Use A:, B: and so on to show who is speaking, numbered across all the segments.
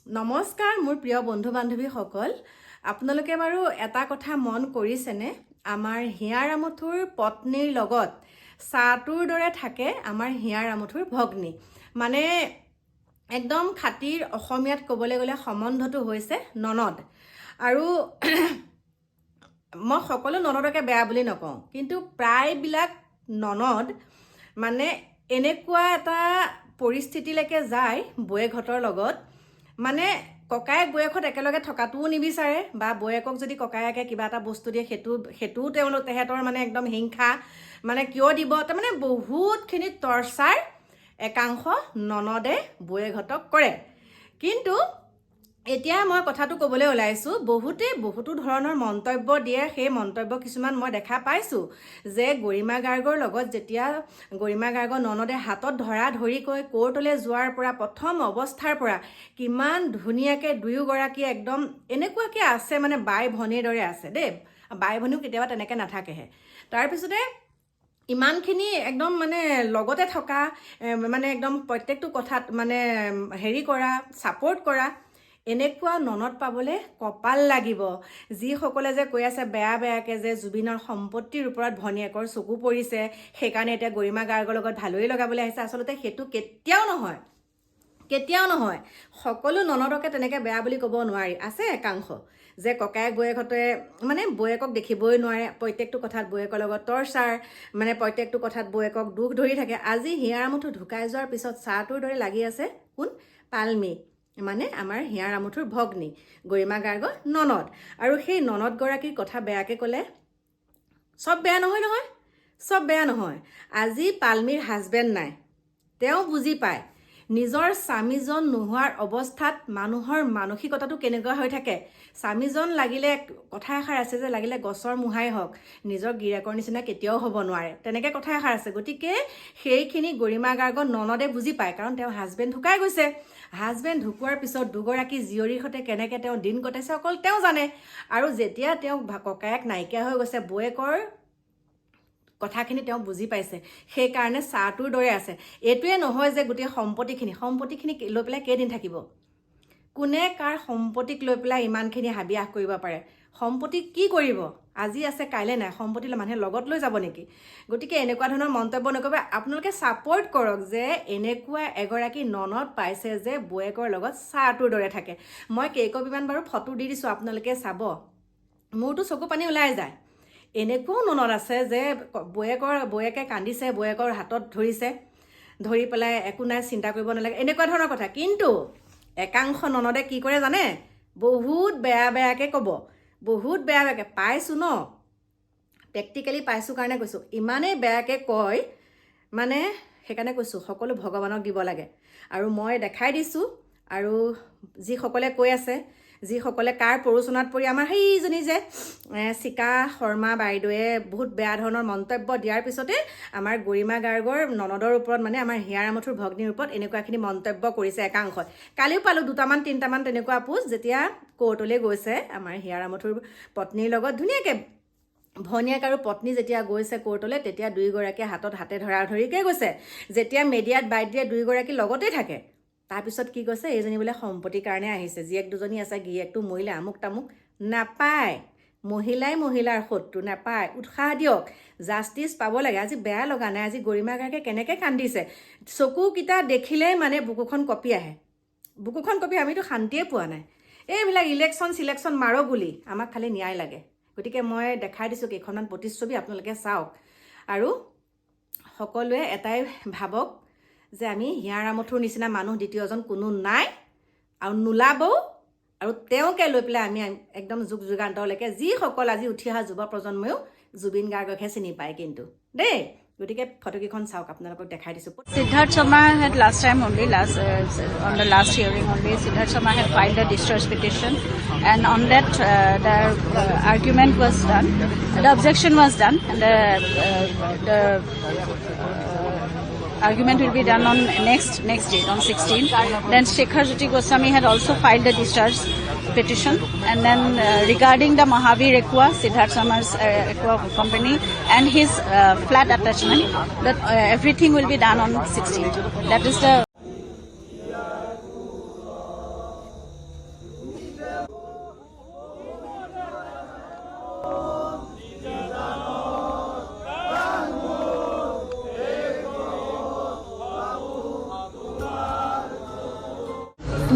A: নমস্কাৰ মোৰ প্ৰিয় বন্ধু বান্ধৱীসকল আপোনালোকে বাৰু এটা কথা মন কৰিছেনে আমাৰ হিয়াৰ আমঠুৰ পত্নীৰ লগত সাতুৰ দৰে থাকে আমাৰ হিয়াৰ আমঠুৰ ভগ্নী মানে একদম খাতিৰ অসমীয়াত ক'বলৈ গ'লে সম্বন্ধটো হৈছে ননদ আৰু মই সকলো ননদকে বেয়া বুলি নকওঁ কিন্তু প্ৰায়বিলাক ননদ মানে এনেকুৱা এটা পৰিস্থিতিলৈকে যায় বৌয়েকহঁতৰ লগত মানে ককায়েক বৌয়েকহঁত একেলগে থকাটোও নিবিচাৰে বা বৌয়েকক যদি ককায়েকে কিবা এটা বস্তু দিয়ে সেইটোও তেহেঁতৰ মানে একদম হিংসা মানে কিয় দিব তাৰমানে বহুতখিনি টৰ্চাৰ একাংশ ননদে বৌয়েকহঁতক কৰে কিন্তু এতিয়া মই কথাটো ক'বলৈ ওলাইছোঁ বহুতো ধৰণৰ মন্তব্য দিয়ে সেই মন্তব্য কিছুমান মই দেখা পাইছোঁ যে গৰিমা গাৰ্গৰ লগত যেতিয়া গৰিমা গাৰ্গৰ ননদে হাতত ধৰি কৈ কোৰ্টলৈ যোৱাৰ পৰা প্ৰথম অৱস্থাৰ পৰা কিমান ধুনীয়াকৈ দুয়োগৰাকী একদম এনেকুৱাকৈ আছে মানে বাই ভনীৰ দৰে আছে দেই বাই ভনীও কেতিয়াবা তেনেকৈ নাথাকেহে তাৰপিছতে ইমানখিনি একদম মানে লগতে থকা মানে একদম প্ৰত্যেকটো কথাত মানে হেৰি কৰা ছাপোৰ্ট কৰা এনেকুৱা ননদ পাবলৈ কপাল লাগিব যিসকলে যে কৈ আছে বেয়াকৈ যে জুবিনৰ সম্পত্তিৰ ওপৰত ভনীয়েকৰ চকু পৰিছে সেইকাৰণে এতিয়া গৰিমা গাৰ্গৰ লগত ভালই লগাবলৈ আহিছে আচলতে সেইটো কেতিয়াও নহয় সকলো ননদকে তেনেকৈ বেয়া বুলি ক'ব নোৱাৰি আছে একাংশ যে ককায়েক বৌয়েকহঁতে মানে বৌয়েকক দেখিবই নোৱাৰে প্ৰত্যেকটো কথাত বৌয়েকৰ লগত টৰ্চাৰ মানে প্ৰত্যেকটো কথাত বৌয়েকক দুখ ধৰি থাকে আজি হিয়াৰ আমঠু ঢুকাই যোৱাৰ পিছত সাতুৰ দৰে লাগি আছে কোন পালমি মানে আমাৰ হিয়াৰ আমঠুৰ ভগ্নী গৰিমা গাৰ্গৰ ননদ আৰু সেই ননদগৰাকীৰ কথা বেয়াকৈ ক'লে চব বেয়া নহয় আজি পালমিৰ হাজবেণ্ড নাই তেওঁ বুজি পায় নিজৰ স্বামীজন নোহোৱাৰ অৱস্থাত মানুহৰ মানসিকতাটো কেনেকুৱা হৈ থাকে স্বামীজন লাগিলে কথা এষাৰ আছে যে লাগিলে গছৰ মুহাই হওক নিজৰ গিৰিয়েকৰ নিচিনা কেতিয়াও হ'ব নোৱাৰে তেনেকৈ কথা এষাৰ আছে গতিকে সেইখিনি গৰিমা গাৰ্গৰ ননদে বুজি পায় কাৰণ তেওঁ হাজবেণ্ড ঢুকাই গৈছে হাজবেণ্ড ঢুকোৱাৰ পিছত দুগৰাকী জীয়ৰীৰ সৈতে কেনেকৈ তেওঁ দিন কটাইছে অকল তেওঁ জানে আৰু যেতিয়া তেওঁ ককায়েক নাইকিয়া হৈ গৈছে বৌয়েকৰ কথাখিনি তেওঁ বুজি পাইছে সেইকাৰণে সাতুৰ দৰে আছে এইটোৱে নহয় যে গোটেই সম্পত্তিখিনি লৈ পেলাই কেইদিন থাকিব কোনে কাৰ সম্পত্তিক লৈ পেলাই ইমানখিনি হাবিয়াস কৰিব পাৰে সম্পত্তি কি কৰিব আজি আছে কাইলৈ নাই সম্পত্তিলৈ মানুহে লগত লৈ যাব নেকি গতিকে এনেকুৱা ধৰণৰ মন্তব্য নকৰিব আপোনালোকে ছাপোৰ্ট কৰক যে এনেকুৱা এগৰাকী ননদ পাইছে যে বৌয়েকৰ লগত সাতুৰ দৰে থাকে মই কেইকপিমান বাৰু ফটো দি দিছোঁ আপোনালোকে চাব মোৰতো চকু পানী ওলাই যায় এনেকুৱাও ননদ আছে যে বৌয়েকে কান্দিছে বৌয়েকৰ হাতত ধৰি পেলাই একো নাই চিন্তা কৰিব নালাগে এনেকুৱা ধৰণৰ কথা কিন্তু একাংশ ননদে কি কৰে জানে বহুত বেয়াকৈ ক'ব বহুত বেয়াকৈ পাইছোঁ ন প্ৰেক্টিকেলি পাইছোঁ কাৰণে কৈছোঁ ইমানেই বেয়াকৈ কয় মানে সেইকাৰণে কৈছোঁ সকলো ভগৱানক দিব লাগে আৰু মই দেখাই দিছোঁ আৰু যিসকলে কৈ আছে যিসকলে কাৰ প্ৰৰোচনাত পৰি আমাৰ সেইজনী যে চিকা শৰ্মা বাইদেৱে বহুত বেয়া ধৰণৰ মন্তব্য দিয়াৰ পিছতে আমাৰ গৰিমা গাৰ্গৰ ননদৰ ওপৰত মানে আমাৰ হিয়াৰ আমঠুৰ ভগ্নীৰ ওপৰত এনেকুৱাখিনি মন্তব্য কৰিছে একাংশই কালিও পালোঁ 2-3মান তেনেকুৱা পোষ্ট যেতিয়া কোৰ্টলৈ গৈছে আমাৰ হিয়াৰ আমঠুৰ পত্নীৰ লগত ধুনীয়াকৈ ভনীয়েক আৰু পত্নী যেতিয়া গৈছে কোৰ্টলৈ তেতিয়া দুয়োগৰাকীয়ে হাতে ধৰাধৰিকৈ গৈছে যেতিয়া মিডিয়াত বাইট দিয়ে দুয়োগৰাকী লগতে থাকে তাৰপিছত কি কৈছে এইজনী বোলে সম্পত্তিৰ কাৰণে আহিছে জীয়েক দুজনী আছে গিৰিয়েকটো মহিলা আমুক তামুক নাপায় মহিলাৰ শত্ৰু নাপায় উৎসাহ দিয়ক জাষ্টিচ পাব লাগে আজি বেয়া লগা নাই আজি গৰিমা গাৰ্গে কেনেকৈ কান্দিছে চকুকেইটা দেখিলেই মানে বুকুখন কঁপি আহে আমিতো শান্তিয়ে পোৱা নাই এইবিলাক চিলেকশ্যন মাৰো বুলি আমাক খালি ন্যায় লাগে গতিকে মই দেখাই দিছোঁ কেইখনমান প্ৰতিচ্ছবি আপোনালোকে চাওক আৰু সকলোৱে এটাই ভাবক যে আমি হিয়াৰ আমঠুৰ নিচিনা মানুহ দ্বিতীয়জন কোনো নাই আৰু নোলাবও আৰু তেওঁকে লৈ পেলাই আমি একদম যুগান্তৰলৈকে যিসকল আজি উঠি অহা যুৱ প্ৰজন্ময়ো জুবিন গাৰ্গকহে চিনি পায় কিন্তু দেই গতিকে ফটোকেইখন চাওক আপোনালোকক দেখাই দিছোঁ
B: Siddharth Sharma had last time only, on the last hearing only, Siddharth Sharma had filed a discharge petition and on that the argument was done, the objection was done and the argument will be done on next date on 16th. Then Shekhar Jyoti Goswami had also filed a discharge petition and then regarding the Mahavir Aqua, Siddharth Sharma's Aqua company and his flat attachment, that everything will be done on 16th. That is the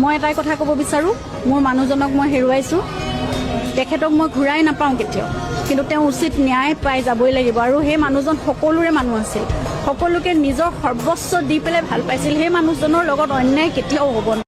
B: মই এটাই কথা ক'ব বিচাৰোঁ, মোৰ মানুহজনক মই হেৰুৱাইছোঁ, তেখেতক মই ঘূৰাই নাপাওঁ কেতিয়াও, কিন্তু তেওঁ উচিত ন্যায় পাই যাবই লাগিব। আৰু সেই মানুহজন সকলোৰে মানুহ আছিল, সকলোকে নিজৰ সৰ্বস্ব দি পেলাই ভাল পাইছিল। সেই মানুহজনৰ লগত অন্যায় কেতিয়াও হ'ব নোৱাৰে।